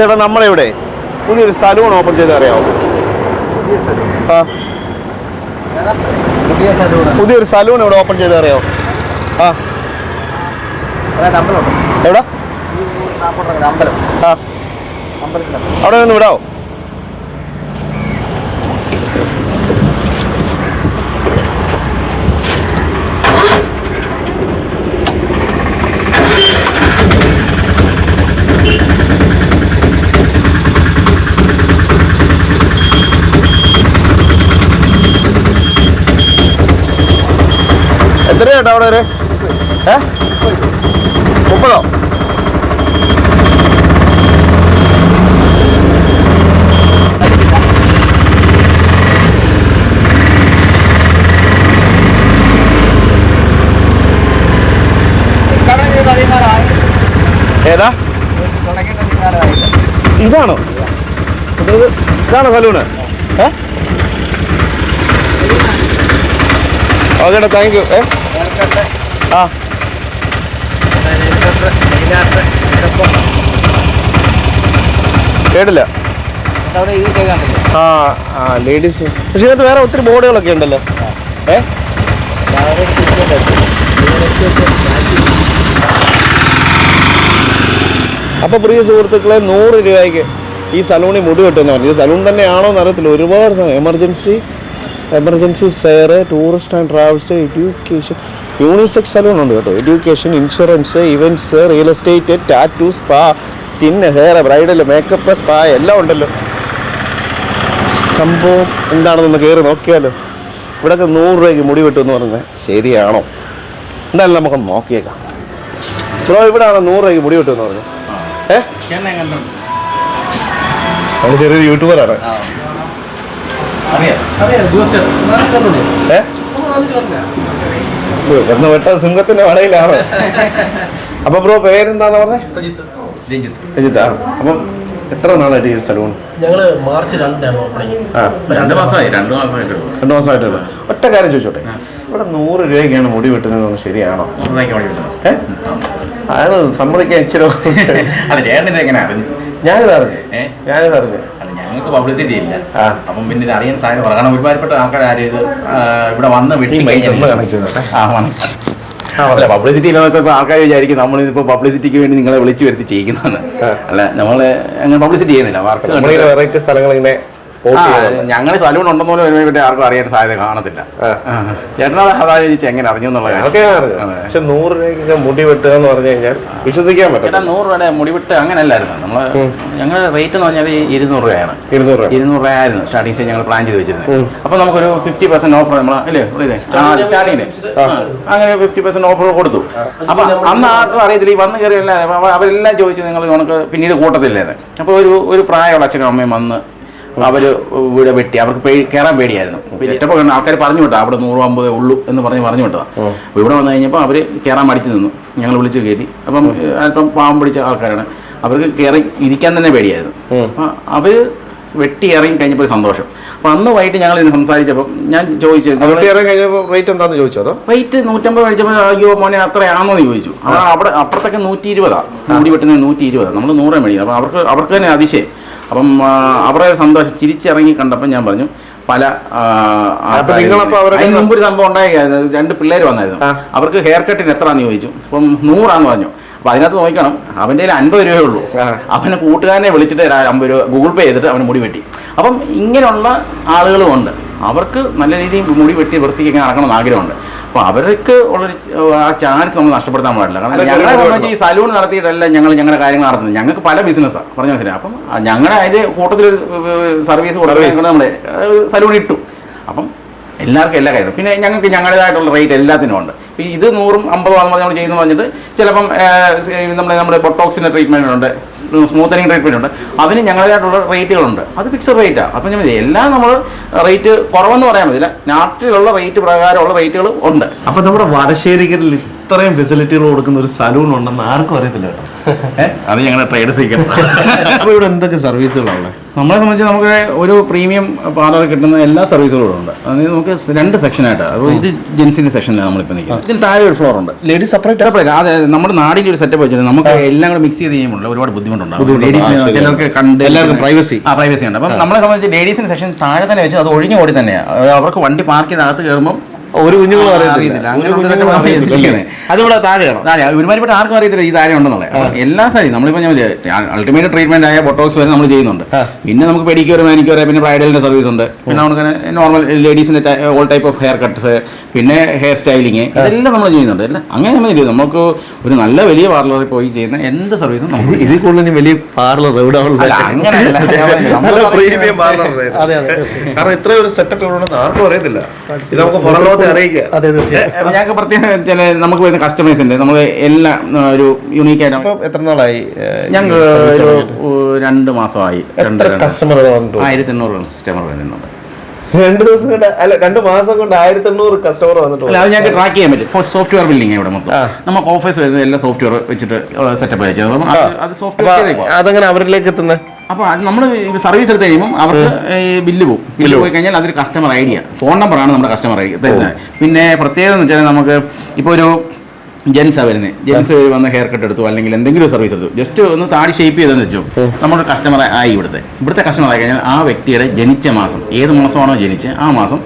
ചേട്ടാ നമ്മളിവിടെ പുതിയൊരു സലൂൺ ഓപ്പൺ ചെയ്ത് അറിയാമോ? പുതിയൊരു സലൂൺ ഇവിടെ ഓപ്പൺ ചെയ്ത് അറിയാമോ? എവിടെ? അവിടെ നിന്ന് വിടാവോ? എത്രയാട്ടോ അവിടെ വരെ? 30? ഏതാ? ഇതാണോ? ഇതാണോ സലൂണ്? ഓക്കേട്ടാ, താങ്ക് യു. കേട്ടില്ല. ലേഡീസ് പക്ഷെ ഇതിനകത്ത് വേറെ ഒത്തിരി ബോർഡുകളൊക്കെ ഉണ്ടല്ലോ. അപ്പോൾ പ്രിയ സുഹൃത്തുക്കളെ, 100 രൂപയ്ക്ക് ഈ സലൂണിൽ മുടി വെട്ടുമെന്ന് പറഞ്ഞു. ഇത് സലൂൺ തന്നെയാണോ എന്ന് അറിയത്തില്ല. ഒരുപാട് emergency share, tourist and travels, education, unisex salon ഉണ്ട് കേട്ടോ. Education, insurance, events, real estate, tattoo, spa, skin, hair, bridal, makeup, spa എല്ലാം ഉണ്ടല്ലോ. സംഭവം എന്താണെന്നൊന്ന് കയറി നോക്കിയാലോ. ഇവിടെയൊക്കെ 100 രൂപയ്ക്ക് മുടി വെട്ടുമെന്ന് പറഞ്ഞത് ശരിയാണോ? എന്തായാലും നമുക്കൊന്ന് നോക്കിയേക്കാം. ബ്രോ, ഇവിടെയാണോ 100 രൂപയ്ക്ക് മുടി വെട്ടുമെന്ന് പറഞ്ഞു? നമ്മൾ ചെറിയൊരു യൂട്യൂബറാണ്. എന്ന് വെട്ട സിംഹത്തിന്റെ വടയിലാണ്. അപ്പൊ ബ്രോ പേരെന്താന്ന് പറഞ്ഞേ? രഞ്ജിത്ത്. അപ്പം എത്ര നാളായിട്ട് ഈ സലൂൺ? ഞങ്ങള് മാർച്ച് 2 ഓപ്പണിങ്. 2 മാസമായിട്ടുള്ളൂ. ഒറ്റ കാര്യം ചോദിച്ചോട്ടെ, ഇവിടെ 100 രൂപയ്ക്കാണ് മുടി വെട്ടുന്നത്, ശരിയാണോ? അയാൾ സമ്മതിക്കാൻ ഇച്ചിരി ഞാനിത് അറിഞ്ഞു. ഞങ്ങൾക്ക് പബ്ലിസിറ്റി ഇല്ല. അപ്പം പിന്നെ ഇത് അറിയാൻ സാധ്യത കുറവാണ്. കാരണം ഒരുപാട് ആൾക്കാർ ആരും ഇത് ഇവിടെ വന്ന് വെട്ടി പബ്ലിസിറ്റി ഇല്ലാന്നൊക്കെ ആൾക്കാർ വിചാരിക്കും നമ്മളിപ്പോൾ പബ്ലിസിറ്റിക്ക് വേണ്ടി നിങ്ങളെ വിളിച്ചു വരുത്തി ചെയ്യിക്കുന്നതാണ്. അല്ല, നമ്മള് അങ്ങനെ പബ്ലിസിറ്റി ചെയ്യുന്നില്ല. വെറൈറ്റി സ്ഥലങ്ങൾ ഇങ്ങനെ ഞങ്ങൾ സലൂൺ ഉണ്ടെന്ന് പോലും പറ്റി ആർക്കും അറിയാൻ സാധ്യത കാണത്തില്ല. ചേട്ടനാ അതാ ചോദിച്ചാൽ എങ്ങനെ അറിഞ്ഞു എന്നുള്ളത്. പക്ഷെ 100 രൂപയ്ക്ക് മുടി വെട്ടുക എന്ന് പറഞ്ഞു കഴിഞ്ഞാൽ വിശ്വസിക്കാൻ പറ്റും. ചേട്ടാ, 100 രൂപയുടെ മുടി വെട്ട് അങ്ങനെയല്ലായിരുന്നു. ഞങ്ങളുടെ റേറ്റ് എന്ന് പറഞ്ഞാൽ 200 രൂപയാണ്. 200 രൂപയായിരുന്നു സ്റ്റാർട്ടിംഗ് സ്റ്റേജ് ഞങ്ങൾ പ്ലാൻ ചെയ്ത് വെച്ചിരുന്നത്. അപ്പൊ നമുക്കൊരു 50% ഓഫർ നമ്മൾ അല്ലേ സ്റ്റാർട്ടിങ്ങിന് അങ്ങനെ 50% ഓഫർ കൊടുത്തു. അപ്പൊ അന്ന് ആർക്കും അറിയത്തില്ല. ഈ വന്ന് കയറിയല്ല അവരെല്ലാം ചോദിച്ചു നിങ്ങൾ നമുക്ക് പിന്നീട് കൂട്ടത്തില്ലേന്ന്. അപ്പോൾ ഒരു പ്രായമുള്ള അച്ഛനും അമ്മയും വന്ന് അവർ ഇവിടെ വെട്ടി. അവർക്ക് കയറാൻ പേടിയായിരുന്നു. ഇഷ്ടപ്പോൾ ആൾക്കാർ പറഞ്ഞു വിട്ടാ അവിടെ 150 ഉള്ളൂ എന്ന് പറഞ്ഞു വിട്ടതാണ്. അപ്പോൾ ഇവിടെ വന്നു കഴിഞ്ഞപ്പോൾ അവർ കയറാൻ മടിച്ചു നിന്നു. ഞങ്ങൾ വിളിച്ച് കയറ്റി. അപ്പം അല്പം പാവം പിടിച്ച ആൾക്കാരാണ്. അവർക്ക് കയറി ഇരിക്കാൻ തന്നെ പേടിയായിരുന്നു. അപ്പം അവർ വെട്ടി ഇറങ്ങി കഴിഞ്ഞപ്പോൾ സന്തോഷം. അപ്പം അന്ന് വൈകിട്ട് ഞങ്ങൾ ഇതിന് സംസാരിച്ചപ്പോൾ ഞാൻ ചോദിച്ചു, റേറ്റ് എന്താണെന്ന് ചോദിച്ചോ? റേറ്റ് 150 മേടിച്ചപ്പോൾ അയ്യോ മോനെ അത്രയാണോ എന്ന് ചോദിച്ചു. അവിടെ അപ്പുറത്തൊക്കെ 120 മുടി വെട്ടുന്നത് 120. നമ്മൾ 100 മേടിക്കും. അപ്പോൾ അവർക്ക് തന്നെ അതിശയം. അപ്പം അവരുടെ സന്തോഷം ചിരിച്ചിറങ്ങി കണ്ടപ്പോൾ ഞാൻ പറഞ്ഞു പല അതിന് മുമ്പ് ഒരു സംഭവം ഉണ്ടായിരുന്നു. 2 പിള്ളേർ വന്നായിരുന്നു. അവർക്ക് ഹെയർ കട്ടിന് എത്രയാണെന്ന് ചോദിച്ചു. അപ്പം 100 പറഞ്ഞു. അപ്പം അതിനകത്ത് നോക്കണം, അവൻ്റെ കയ്യിൽ 50 രൂപയേ ഉള്ളൂ. അവനെ കൂട്ടുകാരനെ വിളിച്ചിട്ട് 50 രൂപ ഗൂഗിൾ പേ ചെയ്തിട്ട് അവന് മുടി വെട്ടി. അപ്പം ഇങ്ങനെയുള്ള ആളുകളും ഉണ്ട്. അവർക്ക് നല്ല രീതിയിൽ മുടി വെട്ടി വൃത്തിക്ക് നടക്കണമെന്ന് ആഗ്രഹമുണ്ട്. അപ്പോൾ അവർക്ക് ഉള്ളൊരു ആ ചാൻസ് നമ്മൾ നഷ്ടപ്പെടുത്താൻ പാടില്ല. കാരണം ഞങ്ങളെ സംബന്ധിച്ച് ഈ സലൂൺ നടത്തിയിട്ടല്ല ഞങ്ങളുടെ കാര്യങ്ങൾ നടത്തുന്നത്. ഞങ്ങൾക്ക് പല ബിസിനസ്സാണ് പറഞ്ഞു മനസ്സിലായി. അപ്പം ഞങ്ങളുടെ അതിൻ്റെ കൂട്ടത്തിലൊരു സർവീസ് കൊടുക്കാൻ നമ്മൾ സലൂൺ ഇട്ടു. അപ്പം എല്ലാവർക്കും എല്ലാ കാര്യങ്ങളും പിന്നെ ഞങ്ങൾക്ക് ഞങ്ങളുടേതായിട്ടുള്ള റേറ്റ് എല്ലാത്തിനും ഉണ്ട്. ഇത് 100 50 നമ്മൾ ചെയ്യുന്നു പറഞ്ഞിട്ട് ചിലപ്പം നമ്മുടെ ബൊട്ടോക്സിൻ്റെ ട്രീറ്റ്മെൻറ്റ് ഉണ്ട്, സ്മൂത്തനിങ് ട്രീറ്റ്മെൻറ്റ് ഉണ്ട്. അതിന് ഞങ്ങളുടേതായിട്ടുള്ള റേറ്റുകളുണ്ട്. അത് ഫിക്സഡ് റേറ്റാണ്. അപ്പം ഞാൻ എല്ലാം നമ്മൾ റേറ്റ് കുറവെന്ന് പറയാൻ പറ്റില്ല. നാട്ടിലുള്ള റേറ്റ് പ്രകാരമുള്ള റേറ്റുകൾ ഉണ്ട്. അപ്പം നമ്മുടെ വടശ്ശേരിക്കലിൽ ഇത്രയും ഫെസിലിറ്റികൾ കൊടുക്കുന്ന ഒരു സലൂൺ ഉണ്ടെന്ന് ആർക്കും അറിയത്തില്ല കേട്ടോ. അത് ഞങ്ങളുടെ ട്രേഡ് സീക്രട്ട്. അപ്പോൾ ഇവിടെ എന്തൊക്കെ സർവീസുകളാണ്? നമ്മളെ സംബന്ധിച്ച് നമുക്ക് ഒരു പ്രീമിയം പാർലർ കിട്ടുന്ന എല്ലാ സർവീസുകളും ഉണ്ട്. അതായത് നമുക്ക് 2 സെക്ഷനായിട്ട്, അപ്പോൾ ഇത് ജെൻസിന്റെ സെക്ഷനിലാണ് നമ്മളിപ്പോൾ നിൽക്കുന്നത്. ഇതിന് താഴെ ഒരു ഫ്ലോർ ഉണ്ട്, ലേഡീസ് സെപ്പറേറ്റ്. അതെ, നമ്മുടെ നാടിന്റെ ഒരു സെറ്റപ്പ് വെച്ചിട്ട് നമുക്ക് എല്ലാം കൂടെ മിക്സ് ചെയ്ത് ചെയ്യുമ്പോൾ ഒരുപാട് ബുദ്ധിമുട്ടുണ്ടാകും. ലേഡീസിന് ചിലർക്ക് കണ്ട് എല്ലാവർക്കും പ്രൈവസി ഉണ്ട്. അപ്പം നമ്മളെ സംബന്ധിച്ച് ലേഡീസിന്റെ സെക്ഷൻ താഴെ തന്നെ വെച്ച് അത് ഒഴിഞ്ഞു ഓടി തന്നെയാണ്. അവർക്ക് വണ്ടി പാർക്ക് ചെയ്ത് അകത്ത് കയറുമ്പോൾ ഒരു കുഞ്ഞുങ്ങളും അറിയത്തില്ല. അതിവിടെ താഴെയാണോ? ഒരുമാതിരിപ്പെട്ട ആർക്കും അറിയത്തില്ല ഈ താഴെ ഉണ്ടെന്നുള്ളത്. എല്ലാ സാരി നമ്മളിപ്പോൾ ഞാൻ അൾട്ടിമേറ്റ് ട്രീറ്റ്മെന്റ് ആയ ബൊട്ടോക്സ് വരെ നമ്മൾ ചെയ്യുന്നുണ്ട്. പിന്നെ നമുക്ക് പെഡിക്യൂർ, മാനിക്യൂർ, പിന്നെ ബ്രൈഡലിന്റെ സർവീസ് ഉണ്ട്. പിന്നെ നമുക്ക് നോർമൽ ലേഡീസിന്റെ all type of hair cuts, പിന്നെ ഹെയർ സ്റ്റൈലിങ്, ഇതെല്ലാം നമ്മൾ ചെയ്യുന്നുണ്ട്. എല്ലാം അങ്ങനെ നമ്മൾ ചെയ്യും. നമുക്ക് ഒരു നല്ല വലിയ പാർലറിൽ പോയി ചെയ്യുന്ന എന്ത് സർവീസും നമുക്ക് ഇതിൽ കൂടുതൽ വലിയ പാർലർ എവിടെ? കാരണം ഇത്ര ഒരു സെറ്റപ്പ് ഇവിടെ ആർക്കും അറിയത്തില്ല. ഇത് നമുക്ക് പുറലോകത്തെ അറിയിക്കുക. ഞങ്ങൾക്ക് പ്രത്യേകം ചില നമുക്ക് വരുന്ന കസ്റ്റമേഴ്സ് ഉണ്ട്. നമ്മൾ എല്ലാം ഒരു യൂണീക്ക് ആയിട്ട്. എത്ര നാളായി? ഞങ്ങൾ ഒരു 2 മാസമായി. 1800 കസ്റ്റമർ വരുന്നുണ്ട്. 2 ദിവസം കൊണ്ട് അല്ല 2 മാസം കൊണ്ട് 1800 കസ്റ്റമർ വന്നിട്ടുണ്ട്. അത് ഞങ്ങൾക്ക് ട്രാക്ക് ചെയ്യാൻ പറ്റും. സോഫ്റ്റ്വെയർ ബില്ലിംഗ് ഇവിടെ മൊത്തം നമുക്ക് ഓഫീസ് വരുന്നത് എല്ലാം സോഫ്റ്റ്വെയർ വെച്ചിട്ട് സെറ്റപ്പ് അയച്ചത്. അത് സോഫ്റ്റ്വെയർ അതങ്ങനെ അവരിലേക്ക് എത്തുന്നത്. അപ്പോൾ അത് നമ്മൾ സർവീസ് എടുത്ത് കഴിയുമ്പോൾ അവർക്ക് ഈ ബില്ല് പോകും. ബില്ല് പോയി കഴിഞ്ഞാൽ അതൊരു കസ്റ്റമർ ഐഡിയ, ഫോൺ നമ്പറാണ് നമ്മുടെ കസ്റ്റമർ ഐഡിയ തരുന്നത്. പിന്നെ പ്രത്യേകത എന്ന് വെച്ചാൽ നമുക്ക് ഇപ്പോൾ ഒരു ജെൻസാണ് വരുന്നത്, ജെൻസ് വന്ന് ഹെയർ കട്ട് എടുത്തു അല്ലെങ്കിൽ എന്തെങ്കിലും ഒരു സർവീസ് എടുത്തു, ജസ്റ്റ് ഒന്ന് താടി ഷേപ്പ് ചെയ്തെന്ന് വെച്ചു, നമ്മുടെ കസ്റ്റമർ ആയി. ഇവിടുത്തെ കസ്റ്റമർ ആയി കഴിഞ്ഞാൽ ആ വ്യക്തിയുടെ ജനിച്ച മാസം, ഏത് മാസമാണോ ജനിച്ച് ആ മാസം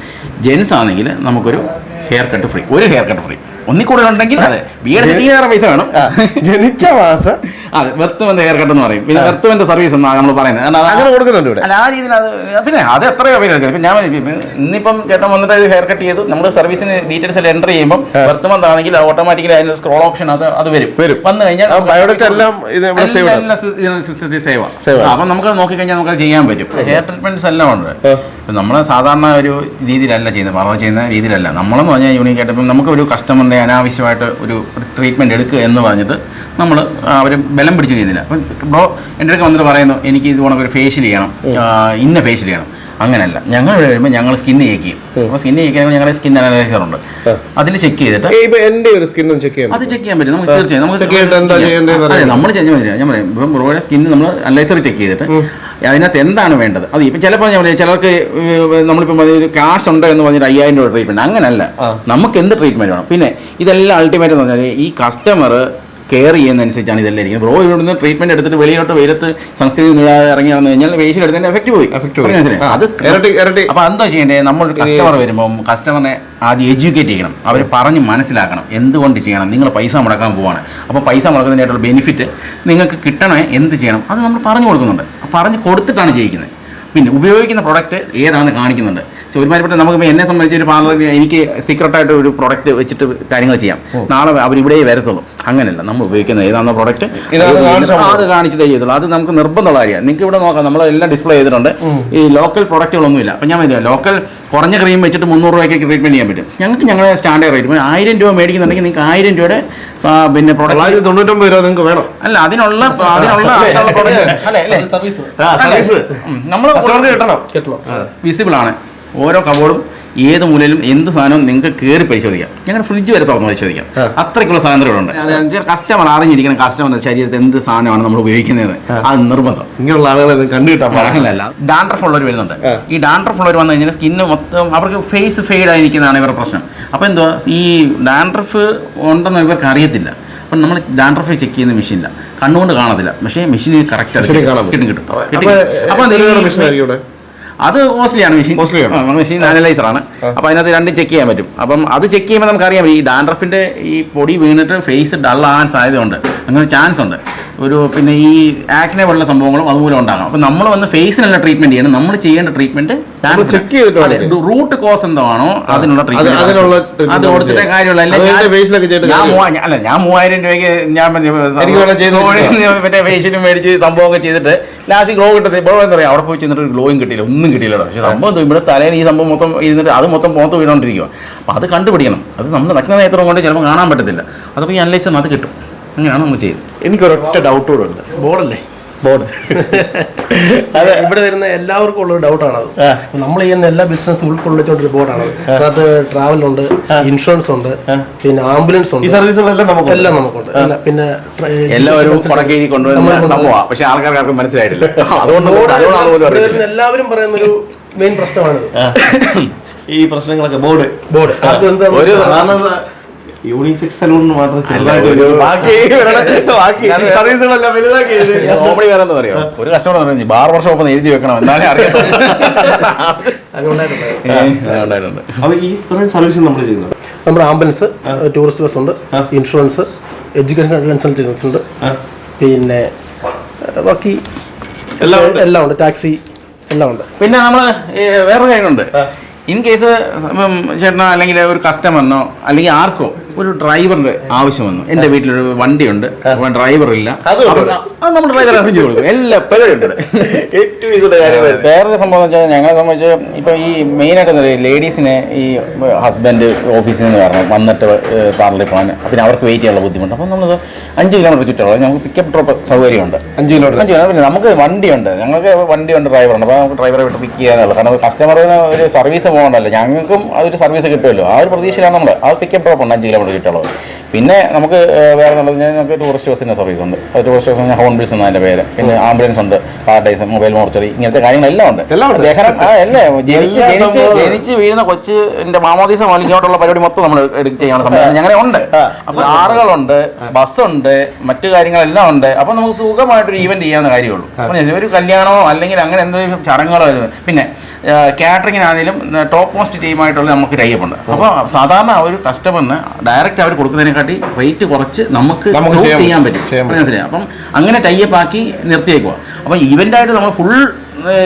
ജെൻസ് ആണെങ്കിൽ നമുക്കൊരു ഹെയർ കട്ട് ഫ്രീ, ഒരു ഹെയർ കട്ട് ഫ്രീ. ഒന്നിക്കൂടുതൽ ഉണ്ടെങ്കിൽ അതെ വീട് സെറ്റ് ചെയ്യാൻ പൈസ വേണം. ജനിച്ച മാസം അതെ വെർത്തുവന്റെ ഹെയർ കട്ട് എന്ന് പറയും. പിന്നെ വെർത്തുവന്റെ സർവീസ് എന്നാണ് നമ്മൾ പറയുന്നത്. അങ്ങനെ കൊടുക്കുന്നുണ്ട് ഇവിടെ. അല്ല ആ രീതിയിൽ അത് പിന്നെ അത് എത്രയോ പേര് എടുക്കും. ഞാൻ ഇന്നിപ്പം ചേട്ടൻ വന്നിട്ട് ഹെയർ കട്ട് ചെയ്തു, നമ്മൾ സർവീസിന് ഡീറ്റെയിൽസ് എല്ലാം എൻ്റർ ചെയ്യുമ്പോൾ വെർത്തുവന്ത് ആണെങ്കിൽ ഓട്ടോമാറ്റിക്കലി അതിന്റെ സ്ക്രോൾ ഓപ്ഷൻ അത് വരും. വന്നു കഴിഞ്ഞാൽ ബയോഡേറ്റ എല്ലാം സിസ്റ്റത്തിൽ സേവ്. അപ്പം നമുക്ക് നോക്കിക്കഴിഞ്ഞാൽ നമുക്ക് ചെയ്യാൻ പറ്റും. ഹെയർ ട്രീറ്റ്മെന്റ്സ് എല്ലാം ഉണ്ട്. നമ്മൾ സാധാരണ ഒരു രീതിയിലല്ല ചെയ്യുന്നത്, പാർലർ ചെയ്യുന്ന രീതിയിലല്ല. നമ്മളെന്ന് പറഞ്ഞാൽ യൂണിക് ആയിട്ട് ഇപ്പം നമുക്ക് ഒരു കസ്റ്റമറിൻ്റെ അനാവശ്യമായിട്ട് ഒരു ട്രീറ്റ്മെൻറ്റ് എടുക്കുക എന്ന് പറഞ്ഞിട്ട് നമ്മൾ അവർ ബലം പിടിച്ച് ചെയ്യുന്നില്ല. അപ്പം ബ്രോ എൻ്റെ അടുത്ത് വന്നിട്ട് പറയുന്നു എനിക്ക് ഇത് ഒരു ഫേഷ്യൽ ചെയ്യണം, ഇന്ന ഫേഷ്യൽ ചെയ്യണം. അങ്ങനെയല്ല, ഞങ്ങൾ ഇവിടെ വരുമ്പോൾ ഞങ്ങൾ സ്കിന്ന് ചെക്ക് ചെയ്യും. അപ്പോൾ സ്കിന്ന് ചെക്ക് ചെയ്യുമ്പോൾ ഞങ്ങളുടെ സ്കിൻ അനലൈസർ ഉണ്ട്, അതിൽ ചെക്ക് ചെയ്തിട്ട് എൻ്റെ ഒരു സ്കിന്നും ചെക്ക് ചെയ്യാം. അത് ചെക്ക് ചെയ്യാൻ പറ്റും നമുക്ക് തീർച്ചയായും. അതെ നമ്മൾ ചെയ്യാൻ പറ്റില്ല. ഞാൻ പറയാം ഇപ്പം ബ്രോയുടെ സ്കിന്ന് നമ്മൾ അനലൈസർ ചെക്ക് ചെയ്തിട്ട് അതിനകത്ത് എന്താണ് വേണ്ടത്. അത് ഇപ്പം ചിലപ്പോൾ ഞാൻ പറയാം ചിലർക്ക് നമ്മളിപ്പം ഒരു കാശ് ഉണ്ട് എന്ന് പറഞ്ഞിട്ട് 5000 രൂപ ട്രീറ്റ്മെൻറ്റ്, അങ്ങനല്ല. നമുക്ക് എന്ത് ട്രീറ്റ്മെൻറ്റ് വേണം. പിന്നെ ഇതെല്ലാം അൾട്ടിമേറ്റ് എന്ന് പറഞ്ഞാൽ ഈ കസ്റ്റമർ കെയർ ചെയ്യുന്നതനുസരിച്ചാണ് ഇതെല്ലാം ഇരിക്കുന്നത്. ബ്രോ ഇവിടുന്ന് ട്രീറ്റ്മെന്റ് എടുത്തിട്ട് വെളിയിലോട്ട് വെയിലത്ത് സൺസ്ക്രീൻ ഇറങ്ങി വന്നു കഴിഞ്ഞാൽ ഫേഷ്യൽ എടുത്തതിന്റെ എഫക്റ്റ് പോയി. അത് അപ്പൊ എന്താ ചെയ്യേണ്ടത്, നമ്മൾ കസ്റ്റമർ വരുമ്പോൾ കസ്റ്റമറിനെ ആദ്യം എഡ്യൂക്കേറ്റ് ചെയ്യണം, അവർ പറഞ്ഞ് മനസ്സിലാക്കണം എന്തുകൊണ്ട് ചെയ്യണം. നിങ്ങൾ പൈസ മുടക്കാൻ പോവാണ്, അപ്പോൾ പൈസ മുടക്കുന്നതിനായിട്ടുള്ള ബെനിഫിറ്റ് നിങ്ങൾക്ക് കിട്ടണേ എന്ത് ചെയ്യണം അത് നമ്മൾ പറഞ്ഞു കൊടുക്കുന്നുണ്ട്. പറഞ്ഞു കൊടുത്തിട്ടാണ് ജയിക്കുന്നത്. പിന്നെ ഉപയോഗിക്കുന്ന പ്രൊഡക്റ്റ് ഏതാണെന്ന് കാണിക്കുന്നുണ്ട്. ഒരുമാതിരിപ്പെട്ട നമുക്ക് എന്നെ സംബന്ധിച്ച് ഒരു പാർലറിൽ എനിക്ക് സീക്രട്ടായിട്ട് ഒരു പ്രൊഡക്റ്റ് വെച്ചിട്ട് കാര്യങ്ങൾ ചെയ്യാം, നാളെ അവരിവിടെ വരത്തുള്ളൂ. അങ്ങനെയല്ല, നമ്മൾ ഉപയോഗിക്കുന്ന ഏതാണോ പ്രൊഡക്റ്റ് അത് കാണിച്ചതേ ചെയ്തുള്ളൂ. അത് നമുക്ക് നിർബന്ധമുള്ള കാര്യമാണ്. നിങ്ങൾക്ക് ഇവിടെ നോക്കാം, നമ്മളെല്ലാം ഡിസ്പ്ലേ ചെയ്തിട്ടുണ്ട്. ഈ ലോക്കൽ പ്രൊഡക്റ്റുകളൊന്നുമില്ല. അപ്പം ഞാൻ പറയാം ലോക്കൽ കുറഞ്ഞ ക്രീം വെച്ചിട്ട് 300 രൂപയ്ക്ക് ട്രീറ്റ്മെന്റ് ചെയ്യാൻ പറ്റും. ഞങ്ങൾക്ക് ഞങ്ങളുടെ സ്റ്റാൻഡേർഡ് റേറ്റ് 1000 രൂപ മേടിക്കുന്നുണ്ടെങ്കിൽ നിങ്ങൾക്ക് 1000 രൂപയുടെ പിന്നെ പ്രൊഡക്റ്റ് 99 രൂപ നിങ്ങൾക്ക് വേണം. അല്ല അതിനുള്ള സർവീസ് നമ്മൾ വിസിബിൾ ആണ്. ഓരോ കബോർഡും ഏത് മൂലയിലും എന്ത് സാധനവും നിങ്ങൾക്ക് കയറി പരിശോധിക്കാം. ഞങ്ങളുടെ ഫ്രിഡ്ജ് വരെ തുറന്ന് പരിശോധിക്കാം. അത്രയ്ക്കുള്ള സ്വാതന്ത്ര്യമുണ്ട്. കസ്റ്റമർ അറിഞ്ഞിരിക്കണം കസ്റ്റമറിന്റെ ശരീരത്തിൽ എന്ത് സാധനമാണ് നമ്മൾ ഉപയോഗിക്കുന്നത്. അത് നിർബന്ധം. ഇങ്ങനെയുള്ള ആളുകളെ കണ്ടുകിട്ടാൻ ഡാൻഡ്രഫ് ഉള്ളവർ വരുന്നുണ്ട്. ഈ ഡാൻഡ്രഫ് ഉള്ളവർ വന്നു കഴിഞ്ഞാൽ സ്കിന്ന് മൊത്തം അവർക്ക് ഫേസ് ഫെയ്ഡ് ആയിരിക്കുന്നതാണ് ഇവരുടെ പ്രശ്നം. അപ്പോൾ എന്തോ ഈ ഡാൻഡ്രഫ് ഉണ്ടെന്ന് ഇവർക്ക് അറിയത്തില്ല. അപ്പം നമ്മൾ ഡാൻഡ്രഫ് ചെക്ക് ചെയ്യുന്ന മെഷീനില്ല, കണ്ണുകൊണ്ട് കാണത്തില്ല. പക്ഷേ മെഷീന് കറക്റ്റ് കിട്ടും. അപ്പോൾ അത് കോസ്റ്റ്ലിയാണ് മെഷീൻ അനലൈസർ ആണ്. അപ്പോൾ അതിനകത്ത് രണ്ടും ചെക്ക് ചെയ്യാൻ പറ്റും. അപ്പം അത് ചെക്ക് ചെയ്യുമ്പോൾ നമുക്കറിയാം ഈ ഡാൻഡ്രഫിൻ്റെ ഈ പൊടി വീണിട്ട് ഫേസ് ഡള്ളാകാൻ സാധ്യതയുണ്ട്, അങ്ങനെ ചാൻസ് ഉണ്ട്. ഒരു പിന്നെ ഈ ആക്നെ പോലുള്ള സംഭവങ്ങളും അതുമൂലം ഉണ്ടാകാം. അപ്പം നമ്മൾ വന്ന് ഫേസിനുള്ള ട്രീറ്റ്മെന്റ് ചെയ്യണം. നമ്മൾ ചെയ്യേണ്ട ട്രീറ്റ്മെന്റ് റൂട്ട് കോസ് എന്താണോ അതിനുള്ള ട്രീറ്റ്മെന്റ് അത് കൊടുത്തിട്ടേ കാര്യമുള്ള. ഞാൻ 3000 രൂപയ്ക്ക് ഞാൻ മറ്റേ ഫേഷ്യലും മേടിച്ച് സംഭവമൊക്കെ ചെയ്തിട്ട് ലാസ്റ്റ് ഗ്ലോ കിട്ടത്തില്ല. ഇപ്പോൾ എന്താ പറയുക, അവിടെ പോയി ചെന്നിട്ട് ഒരു ഗ്ലോയും കിട്ടിയില്ല, ഒന്നും കിട്ടിയില്ല. പക്ഷേ സംഭവം ഇവിടെ തലേന്ന് ഈ സംഭവം മൊത്തം ഇരുന്നിട്ട് അത് മൊത്തം പുറത്ത് വീണോണ്ടിരിക്കുക. അപ്പോൾ അത് കണ്ടുപിടിക്കണം. അത് നമ്മൾ നഗ്ന നേത്രം കൊണ്ട് ചിലപ്പോൾ കാണാൻ പറ്റത്തില്ല. അതൊക്കെ ഈ അനലൈസർ അത് കിട്ടും. അങ്ങനെയാണ് നമ്മൾ ചെയ്യുന്നത്. എനിക്കൊരൊറ്റ ഡൗട്ട് കൂടെ ഉണ്ട്. ബോർഡല്ലേ ബോർഡ്. അതെ, ഇവിടെ വരുന്ന എല്ലാവർക്കും ഉള്ള ഡൗട്ടാണ് അത്. നമ്മൾ ചെയ്യുന്ന എല്ലാ ബിസിനസ് ഉൾക്കൊള്ളിച്ചോണ്ടൊരു ബോർഡാണ്. അതിനകത്ത് ട്രാവൽ ഉണ്ട്, ഇൻഷുറൻസ് ഉണ്ട്, പിന്നെ ആംബുലൻസ് ഉണ്ട്. ഈ സർവീസുകളെല്ലാം എല്ലാം നമുക്കുണ്ട്. പിന്നെ എല്ലാവരും കൊടക്കീഴി കൊണ്ടുവരുന്ന സംഭവമാണ്. പക്ഷെ ആൾക്കാർക്ക് മനസ്സിലായിട്ടില്ല. അതുകൊണ്ട് ഇവിടെ വരുന്ന എല്ലാവരും പറയുന്ന ഒരു മെയിൻ പ്രശ്നമാണിത്. ഈ പ്രശ്നങ്ങളൊക്കെ ബോർഡ് ഒരു യൂണിസെക്സ് സലൂണിന് മാത്രം ചെറുതായിട്ട് ബാക്കി സർവീസുകളെല്ലാം വലുതാക്കി. കോമഡി വേറെ എന്താ പറയുക, ഒരു കസ്റ്റമർ പറഞ്ഞു ബാർബർ ഷോപ്പ് എഴുതി വെക്കണം എന്നാലേ അറിയാം. ഉണ്ടായിട്ടുണ്ട്. അപ്പൊ ഈ ഇത്രയും സർവീസ് നമ്മൾ ചെയ്യുന്നുണ്ട്. നമ്മുടെ ആംബുലൻസ്, ടൂറിസ്റ്റ് ബസ് ഉണ്ട്, ഇൻഷുറൻസ്, എഡ്യൂക്കേഷൻ കൺസൾട്ടൻസ് ഉണ്ട്, പിന്നെ ബാക്കി എല്ലാം ഉണ്ട്, ടാക്സി എല്ലാം ഉണ്ട്. പിന്നെ നമ്മൾ വേറൊരു കാര്യമുണ്ട്. ഇൻ കേസ് ചേട്ടനോ അല്ലെങ്കിൽ ഒരു കസ്റ്റമറിനോ അല്ലെങ്കിൽ ആർക്കോ ഒരു ഡ്രൈവറിന്റെ ആവശ്യം വന്നു. എന്റെ വീട്ടിലൊരു വണ്ടിയുണ്ട്, ഡ്രൈവർ ഇല്ല, അത് നമ്മൾ ഡ്രൈവർ അറേഞ്ച് കൊടുക്കും. എല്ലാ പരിപാടിയുണ്ട്. വേറൊരു സംഭവം വെച്ചാൽ ഞങ്ങളെ സംബന്ധിച്ച് ഇപ്പൊ ഈ മെയിനായിട്ട് ലേഡീസിനെ ഈ ഹസ്ബൻഡ് ഓഫീസിൽ നിന്ന് വരണം, വന്നിട്ട് പാർലറിൽ പോകാൻ, പിന്നെ അവർക്ക് വെയിറ്റ് ചെയ്യാനുള്ള ബുദ്ധിമുട്ട്. അപ്പം നമ്മൾ 5 കിലോമീറ്റർ ചുറ്റുള്ളത് നമുക്ക് പിക്കപ്പ് ഡ്രോപ്പ് സൗകര്യമുണ്ട്. 5 കിലോമീറ്റർ പിന്നെ നമുക്ക് വണ്ടിയുണ്ട്, വണ്ടിയുണ്ട്, ഡ്രൈവറുണ്ട്. അപ്പോൾ നമുക്ക് ഡ്രൈവറെ വിട്ട് പിക്ക് ചെയ്യാനുള്ളത്. കാരണം കസ്റ്റമറിന് ഒരു സർവീസ് പോകണ്ടല്ലോ, ഞങ്ങൾക്കും അതൊരു സർവീസ് കിട്ടുമല്ലോ. ആ ഒരു പ്രതീക്ഷയിലാണ് നമ്മൾ. ആ പിക്കപ്പ് ഡ്രോപ്പ് ഉണ്ട് 5 കിലോമീറ്റർ ചുറ്റുള്ളത്. പിന്നെ നമുക്ക് വേറെ എന്നുള്ളത് നമുക്ക് ടൂറിസ്റ്റ് ബസ്സിൻ്റെ സർവീസ് ഉണ്ട്. അത് ടൂറിസ്റ്റ് ബസ് ഹോൺ ബിൽസ് എന്നതിൻ്റെ പേര്. പിന്നെ ആംബുലൻസ് ഉണ്ട്, പാരഡൈസ്, മൊബൈൽ മോർച്ചറി, ഇങ്ങനത്തെ കാര്യങ്ങളെല്ലാം ഉണ്ട്. ജനിച്ച് വീഴുന്ന കൊച്ചിന്റെ മാമോദീസ മാലിക്കോട്ടുള്ള പരിപാടി മൊത്തം നമ്മൾ ചെയ്യാനുള്ള സമയം ഞങ്ങളെ ഉണ്ട്. അപ്പൊ കാറുകളുണ്ട്, ബസ്സുണ്ട്, മറ്റു കാര്യങ്ങളെല്ലാം ഉണ്ട്. അപ്പൊ നമുക്ക് സുഖമായിട്ടൊരു ഈവന്റ് ചെയ്യാവുന്ന കാര്യമുള്ളൂ. ഒരു കല്യാണമോ അല്ലെങ്കിൽ അങ്ങനെ എന്തെങ്കിലും ചടങ്ങുകളോ. പിന്നെ കാറ്ററിങ്ങിനാണെങ്കിലും ടോപ്പ് മോസ്റ്റ് ടീമായിട്ടുള്ള നമുക്ക് ടൈപ്പ് ഉണ്ട്. അപ്പോൾ സാധാരണ ഒരു കസ്റ്റമറിന് ഡയറക്റ്റ് അവർ കൊടുക്കുന്നതിനെക്കാട്ടി റേറ്റ് കുറച്ച് നമുക്ക് ചെയ്യാൻ പറ്റും. മനസ്സിലായി? അപ്പം അങ്ങനെ ടൈപ്പ് ആക്കി നിർത്തിയേക്കുക. അപ്പം ഈവൻ്റായിട്ട് നമ്മൾ ഫുൾ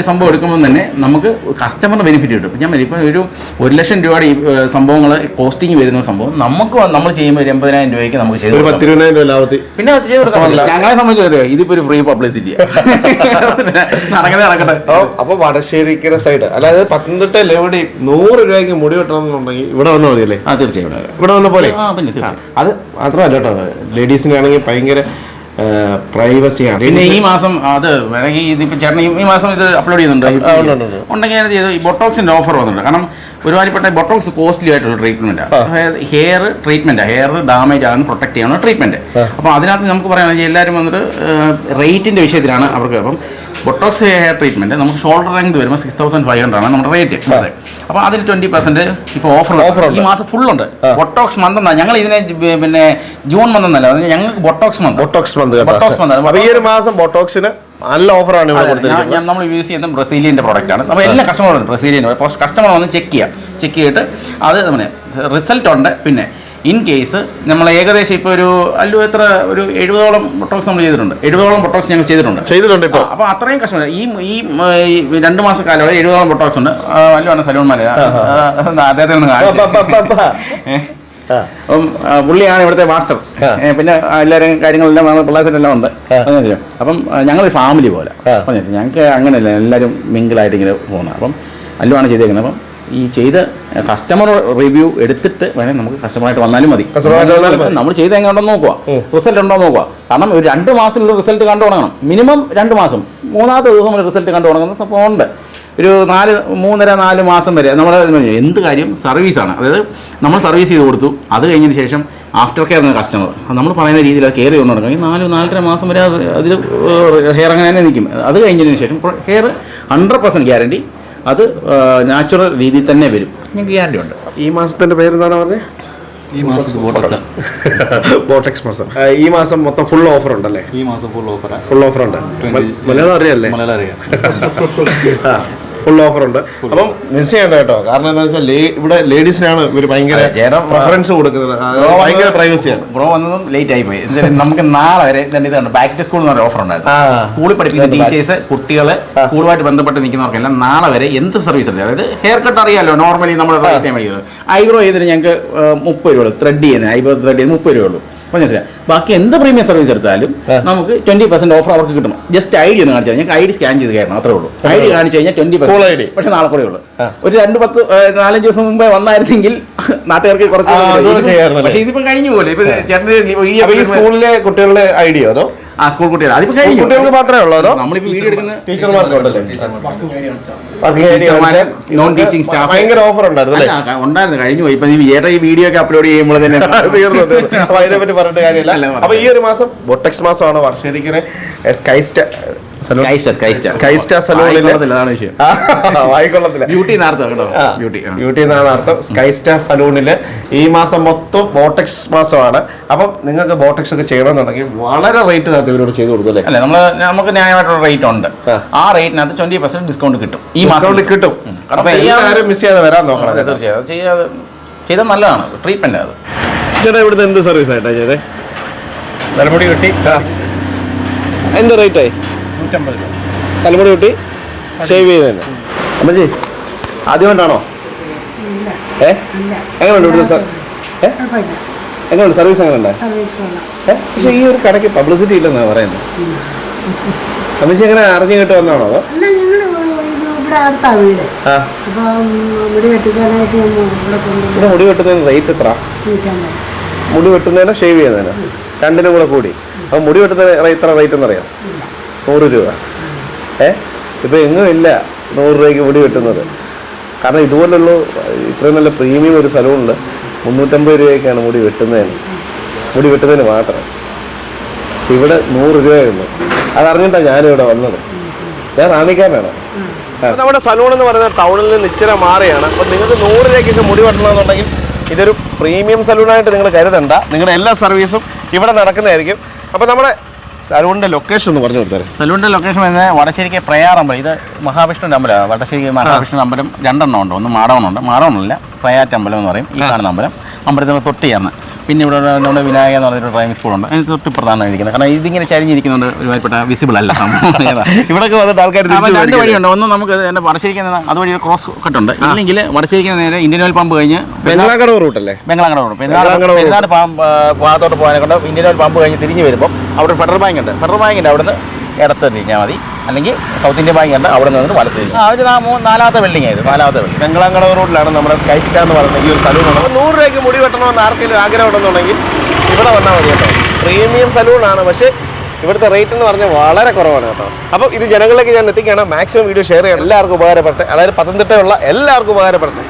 സംഭവം എടുക്കുമ്പോൾ തന്നെ നമുക്ക് കസ്റ്റമറിന് ബെനിഫിറ്റ് കിട്ടും. ഞാൻ ഇപ്പം ഒരു 1 ലക്ഷം രൂപയുടെ ഈ സംഭവങ്ങൾ കോസ്റ്റിംഗ് വരുന്ന സംഭവം നമുക്ക് നമ്മൾ ചെയ്യുമ്പോൾ 80,000 രൂപയ്ക്ക് നമുക്ക് ചെയ്ത് 10,000 രൂപ ലാഭത്തിൽ പിന്നെ അത് ചെയ്ത് ഞങ്ങളെ സംബന്ധിച്ച് ഇതിപ്പോ ഒരു ഫ്രീ പബ്ലിസിറ്റി നടക്കട്ടെ. അപ്പൊ വടശ്ശേരിക്കര സൈഡ് അല്ലാതെ പത്തനംതിട്ട എവിടെ 100 രൂപയ്ക്ക് മുടി വെട്ടണമെന്നുണ്ടെങ്കിൽ ഇവിടെ വന്നാൽ മതിയല്ലേ? തീർച്ചയായും ഇവിടെ വന്ന പോലെ. അത് മാത്രമല്ല കേട്ടോ, ലേഡീസിനാണെങ്കിൽ ഭയങ്കര പ്രൈവസിയാണ്. പിന്നെ ഈ മാസം അത് വേണമെങ്കിൽ ഇതിപ്പോ ചേട്ടൻ ഈ മാസം ഇത് അപ്ലോഡ് ചെയ്യുന്നുണ്ട് ഉണ്ടെങ്കിൽ അത് ചെയ്ത് ഈ ബൊട്ടോക്സിന്റെ ഓഫർ വന്നിട്ടുണ്ട്. കാരണം ഒരുപാട് ബൊട്ടോക്സ് കോസ്റ്റ്ലി ആയിട്ടുള്ള treatment, hair treatment, hair damage ആകുന്ന പ്രൊട്ടക്ട് ചെയ്യാനുള്ള ട്രീറ്റ്മെന്റ്. അപ്പോൾ അതിനകത്ത് നമുക്ക് പറയുകയാണെങ്കിൽ എല്ലാവരും വന്നിട്ട് റേറ്റിന്റെ വിഷയത്തിലാണ് അവർക്ക്. അപ്പം ബൊട്ടോക്സ് ഹെയർ ട്രീറ്റ്മെന്റ് നമുക്ക് ഷോൾഡർ ലെങ്ത് വരുമ്പോൾ 6,500 ആണ് നമ്മുടെ റേറ്റ്. അപ്പോൾ അതിൽ 20% ഇപ്പോൾ ഓഫർ ഈ മാസം ഫുൾ ഉണ്ട്. ബൊട്ടോക്സ് മന്ത് എന്നാ ഞങ്ങൾ ഇതിനെ പിന്നെ ജൂൺ മന്ത് എന്നല്ല, ഞങ്ങൾക്ക് ബൊട്ടോക്സ് മന്ത്. ഈ ഒരു മാസം ബൊട്ടോക്സിന് നല്ല ഓഫറാണ് നമ്മൾ യൂസ് ചെയ്യുന്ന ബ്രസീലിയൻ്റെ പ്രോഡക്റ്റ് ആണ്. അപ്പോൾ എല്ലാ കസ്റ്റമറും ബ്രസീലിയൻ കസ്റ്റമർ വന്ന് ചെക്ക് ചെയ്തിട്ട് അത് നമ്മുടെ റിസൾട്ട് ഉണ്ട്. പിന്നെ ഇൻ കേസ് നമ്മൾ ഏകദേശം ഇപ്പോൾ ഒരു എത്ര ഒരു 70ഓളം ബൊട്ടോക്സ് നമ്മൾ ചെയ്തിട്ടുണ്ട്. 70ഓളം ബൊട്ടോക്സ് ഞങ്ങൾ ചെയ്തിട്ടുണ്ട് ഇപ്പോൾ. അപ്പോൾ അത്രയും കസ്റ്റമർ ഈ 2 മാസക്കാലം 70ഓളം ബൊട്ടോക്സ് ഉണ്ട്. വല്ലുവാണ് സലൂൺമാരെ അദ്ദേഹത്തെ ഒന്ന് അപ്പം പുള്ളിയാണ് ഇവിടുത്തെ മാസ്റ്റർ. പിന്നെ എല്ലാവരും കാര്യങ്ങളെല്ലാം പിള്ളേഴ്സെല്ലാം ഉണ്ട്. അപ്പം ഞങ്ങൾ ഫാമിലി പോലെ ഞങ്ങൾക്ക് അങ്ങനെയല്ല, എല്ലാവരും മിങ്കിളായിട്ട് ഇങ്ങനെ പോകുന്നത്. അപ്പം അല്ലുവാണ് ചെയ്തേക്കുന്നത്. അപ്പം ഈ ചെയ്ത കസ്റ്റമർ റിവ്യൂ എടുത്തിട്ട് വേണേൽ നമുക്ക് കസ്റ്റമറായിട്ട് വന്നാലും മതി. നമ്മൾ ചെയ്ത് എങ്ങനെയുണ്ടെന്ന് നോക്കുക, റിസൾട്ട് ഉണ്ടോ നോക്കുക. കാരണം ഒരു 2 മാസത്തിലുള്ള റിസൾട്ട് കണ്ടു തുടങ്ങണം. മിനിമം 2 മാസം, 3-ാമത്തെ ദിവസം റിസൾട്ട് കണ്ടു തുടങ്ങുന്ന സംഭവം ഉണ്ട്. ഒരു 3.5-4 മാസം വരെ നമ്മുടെ എന്ത് കാര്യം സർവീസാണ്. അതായത് നമ്മൾ സർവീസ് ചെയ്ത് കൊടുത്തു, അത് കഴിഞ്ഞതിന് ശേഷം ആഫ്റ്റർ കെയർ എന്ന കസ്റ്റമർ നമ്മൾ പറയുന്ന രീതിയിൽ അത് കെയർ ചെയ്തുകൊണ്ട് തുടങ്ങി 4-4.5 മാസം വരെ അതിൽ ഹെയർ അങ്ങനെ തന്നെ നിൽക്കും. അത് കഴിഞ്ഞതിന് ശേഷം ഹെയർ 100% ഗ്യാരണ്ടി, അത് നാച്ചുറൽ രീതിയിൽ തന്നെ വരും. ഞങ്ങൾക്ക് ഗ്യാരണ്ടി ഉണ്ട്. ഈ മാസത്തിന്റെ പേരെന്താണ് പറഞ്ഞത്? ഈ മാസം ബോട്ടക്സ് മാസം. ഈ മാസം മൊത്തം ഫുൾ ഓഫർ ഉണ്ടല്ലേ? ഈ മാസം ഫുൾ ഓഫർ ഉണ്ട്. മലയാളം അറിയാല്ലേ? മലയാളം അറിയാം. ഫുൾ ഓഫർ ഉണ്ട്. അപ്പം മിസ് ചെയ്യണ്ട കേട്ടോ. കാരണം എന്താ വെച്ചാൽ ഇവിടെ ലേഡീസിനാണ് ഇവർ ഭയങ്കര പ്രിഫറൻസ് കൊടുക്കുന്നത്. ഭയങ്കര പ്രൈവസിയാണ്. ബ്രോ വന്നതും ലേറ്റ് ആയി പോയി. നമുക്ക് നാളെ വരെ ഇതാണ് ബാക്ക് ടു സ്കൂൾ എന്ന് പറഞ്ഞ ഓഫർ ഉണ്ടായിരുന്നു. സ്കൂളിൽ പഠിപ്പിക്കുന്ന ടീച്ചേഴ്സ്, കുട്ടികളെ സ്കൂളുമായിട്ട് ബന്ധപ്പെട്ട് നിൽക്കുന്നവർക്കെല്ലാം നാളെ വരെ എന്ത് സർവീസ് ഉണ്ട്. അതായത് ഹെയർ കട്ട് അറിയാമല്ലോ, നോർമലി നമ്മൾ റേറ്റ് ടൈം ചെയ്യുന്നത്. ഐബ്രോ ചെയ്തിട്ട് ഞങ്ങൾക്ക് 30 രൂപ ഉള്ളൂ. ത്രെഡ് ചെയ്യുന്നത് ഐബ്രോ ത്രെഡ് ചെയ്ത് 30 രൂപ ഉള്ളൂ. മനസ്സിലായി? ബാക്കി എന്ത് പ്രീമിയം സർവീസ് എടുത്താലും നമുക്ക് 20% ഓഫർ അവർക്ക് കിട്ടണം. ജസ്റ്റ് ഐ ഡി ഒന്ന് കാണിച്ചാൽ ഞങ്ങൾക്ക് ഐ ഡി സ്കാൻ ചെയ്ത് കയറണം, അത്രേ ഉള്ളൂ. ഐ ഡി കാണിച്ചു കഴിഞ്ഞാൽ 20%. പക്ഷെ നാളെ കുറേ ഉള്ളൂ. ഒരു 2-4 ദിവസം മുമ്പേ വന്നായിരുന്നെങ്കിൽ നാട്ടുകാർക്ക് കുറച്ച്. പക്ഷേ ഇതിപ്പോ കഴിഞ്ഞു പോലെ. ഇപ്പൊ ചേട്ടൻ്റെ സ്കൂളിലെ കുട്ടികളുടെ ഐ ഡിയോ അതോ ആ സ്കൂൾ കുട്ടികൾ അതിപ്പോ കുട്ടികൾക്ക് മാത്രമേ ഉള്ളൂ അതോ നമ്മളിപ്പോ വീഡിയോ എടുക്കുന്ന ടീച്ചർമാർക്കുണ്ടല്ലേ നോൺ ടീച്ചിങ് സ്റ്റാഫ് ഭയങ്കര ഓഫർ ഉണ്ടായിരുന്നു അല്ലേ? ഉണ്ടായിരുന്നു, കഴിഞ്ഞു പോയി. ഇപ്പൊ ഈ വീഡിയോ ഒക്കെ അപ്ലോഡ് ചെയ്യുമ്പോൾ തന്നെ തീർന്നു. അപ്പൊ അതിനെപ്പറ്റി പറഞ്ഞിട്ട് കാര്യമില്ല. അപ്പൊ ഈ ഒരു മാസം ബോട്ടക്സ് മാസമാണ്. വർഷേരിക്കനെ സ്കൈ സ്റ്റാർ സലൂണില് വായിക്കൊള്ളത്തില്ല, ബ്യൂട്ടി ബ്യൂട്ടി എന്നാണ് അർത്ഥം. സ്കൈ സ്റ്റാർ സലൂണില് ഈ മാസം മൊത്തം ബോട്ടക്സ് മാസമാണ്. അപ്പം നിങ്ങൾക്ക് ബോട്ടക്സ് ഒക്കെ ചെയ്യണമെന്നുണ്ടെങ്കിൽ വളരെ റേറ്റ് താത്ത ഇവരോട് ചെയ്ത് കൊടുക്കും അല്ലേ? അല്ലെ, നമുക്ക് ന്യായമായിട്ടുള്ള റേറ്റ് ഉണ്ട്. ആ റേറ്റിനകത്ത് 20% ഡിസ്കൗണ്ട് കിട്ടും ഈ മാസം കിട്ടും. അപ്പൊ എല്ലാവരും മിസ് ചെയ്യാതെ വരാൻ നോക്കണം. തീർച്ചയായും ചെയ്താൽ നല്ലതാണ് ട്രീറ്റ്മെന്റ്. അത് ചേട്ടാ ഇവിടുത്തെ എന്ത് സർവീസ് ആയിട്ടാ ചെയ്തേ? തലമുടി വെട്ടി എന്ത് റേറ്റായി? 150 രൂപ. തലമുടി വെട്ടി ഷേവ് ചെയ്ത് തന്നെ. അമ്മച്ചി ആദ്യമായിട്ടാണോ? എങ്ങനെയുണ്ട് ഇവിടുത്തെ എങ്ങനെയുണ്ട് സർവീസ്? എങ്ങനെയുണ്ട്? പക്ഷെ ഈ ഒരു കടയ്ക്ക് പബ്ലിസിറ്റി ഇല്ലെന്നാണ് പറയുന്നത്. അമ്മച്ചി എങ്ങനെ അറിഞ്ഞു കേട്ട് വന്നാണോ അതോ? ഇവിടെ മുടി വെട്ടുന്നതിന് റേറ്റ് എത്ര? മുടി വെട്ടുന്നതിനോ ഷേവ് ചെയ്യുന്നതിനോ രണ്ടിനും കൂടെ കൂടി? അപ്പം മുടി വെട്ടുന്നതിന് എത്ര റേറ്റ് എന്നറിയാം? 100 രൂപ. ഇപ്പം എങ്ങും ഇല്ല 100 രൂപയ്ക്ക് മുടി വെട്ടുന്നത്. കാരണം ഇതുപോലുള്ള ഇത്രയും നല്ല പ്രീമിയം ഒരു സലൂണിൽ 350 രൂപയ്ക്കാണ് മുടി വെട്ടുന്നതിന് മാത്രം. ഇവിടെ 100 രൂപയുള്ളൂ. അതറിഞ്ഞിട്ടാണ് ഞാനിവിടെ വന്നത്. ഞാൻ റാന്നിക്കാരനാണ്. നമ്മുടെ സലൂൺ എന്ന് പറയുന്നത് ടൗണിൽ നിന്ന് ഇച്ചിരി മാറിയാണ്. അപ്പം നിങ്ങൾക്ക് 100 രൂപയ്ക്കൊക്കെ മുടി വെട്ടണമെന്നുണ്ടെങ്കിൽ ഇതൊരു പ്രീമിയം സലൂണായിട്ട് നിങ്ങൾ കരുതണ്ട. നിങ്ങളുടെ എല്ലാ സർവീസും ഇവിടെ നടക്കുന്നതായിരിക്കും. അപ്പോൾ നമ്മുടെ സലൂണിൻ്റെ ലൊക്കേഷൻ ഒന്ന് പറഞ്ഞു കൊടുത്താൽ? സലൂണിൻ്റെ ലൊക്കേഷൻ വരുന്നത് വടശ്ശേരിക്ക് പ്രയാറമ്പലം. ഇത് മഹാവിഷ്ണുവിൻ്റെ അമ്പലമാണ്. വടശ്ശേരി മഹാവിഷ്ണു അമ്പലം 2 ഉണ്ട്. ഒന്ന് മാടവനുണ്ട്, മാടവനല്ല പ്രയാറ്റമ്പലം എന്ന് പറയും. ഈ കാണുന്ന അമ്പലത്തിന് തൊട്ട് ചേർന്ന്. പിന്നെ ഇവിടെ നമ്മുടെ വിനായക എന്ന് പറഞ്ഞൊരു ഡ്രൈവിംഗ് സ്കൂളുണ്ട്. അതിന് തൊട്ട് പ്രധാനമാണ് ഇരിക്കുന്നത്. കാരണം ഇതിങ്ങനെ ചരിഞ്ഞിരിക്കുന്നുണ്ട്, ഒരുമാതിരിപ്പെട്ട വിസിബിൾ അല്ല. ഇവിടെയൊക്കെ വന്നിട്ട് ആൾക്കാർ 2 വഴിയുണ്ട്. ഒന്ന് നമുക്ക് എൻ്റെ വടശ്ശേരിക്കുന്ന അതുവഴി ഒരു ക്രോസ് കട്ടുണ്ട്. ഇല്ലെങ്കിൽ വടശ്ശേരിക്കുന്ന നേരെ ഇന്ത്യൻ ഓയിൽ പമ്പ് കഴിഞ്ഞ് ബംഗ്ലാകടവ് റൂട്ടല്ലേ? ബംഗ്ലാകടവ് പെരുന്നാട് ഭാഗത്തോട്ട് പോകാനെ കൊണ്ട് ഇന്ത്യൻ ഓയിൽ പമ്പ് കഴിഞ്ഞ് തിരിഞ്ഞ് വരുമ്പോൾ അവിടെ ഫെഡറൽ ബാങ്ക് ഉണ്ട്. ഫെഡറൽ ബാങ്കിൻ്റെ അവിടെ നിന്ന് ഇടത്ത് തിരിഞ്ഞാൽ മതി. അല്ലെങ്കിൽ സൗത്ത് ഇന്ത്യൻ ബാങ്ക് ഉണ്ട്, അവിടെ നിന്ന് വലത്ത് തിരിഞ്ഞു. ഒരു 4ാമത്തെ ബിൽഡിംഗ് ആയത്. 4ാമത്തെ ബിൽഡിംഗ് ബംഗ്ലാകടവ് റോഡിലാണ് നമ്മുടെ സ്കൈ സ്റ്റാർ എന്ന് പറയുന്ന ഈ ഒരു സലൂണുള്ളത്. 100 രൂപയ്ക്ക് മുടി വെട്ടണമെന്ന് ആർക്കെങ്കിലും ആഗ്രഹം ഉണ്ടെന്നുണ്ടെങ്കിൽ ഇവിടെ വന്നാൽ മതി കേട്ടോ. പ്രീമിയം സലൂണാണ്, പക്ഷേ ഇവിടുത്തെ റേറ്റ് എന്ന് പറഞ്ഞാൽ വളരെ കുറവാണ് കേട്ടോ. അപ്പോൾ ഇത് ജനങ്ങളിലേക്ക് ഞാൻ എത്തിക്കുകയാണ്. മാക്സിമം വീഡിയോ ഷെയർ ചെയ്യണം. എല്ലാവർക്കും ഉപകാരപ്പെടട്ടെ. അതായത് പത്തനംതിട്ടയുള്ള എല്ലാവർക്കും ഉപകാരപ്പെടട്ടെ.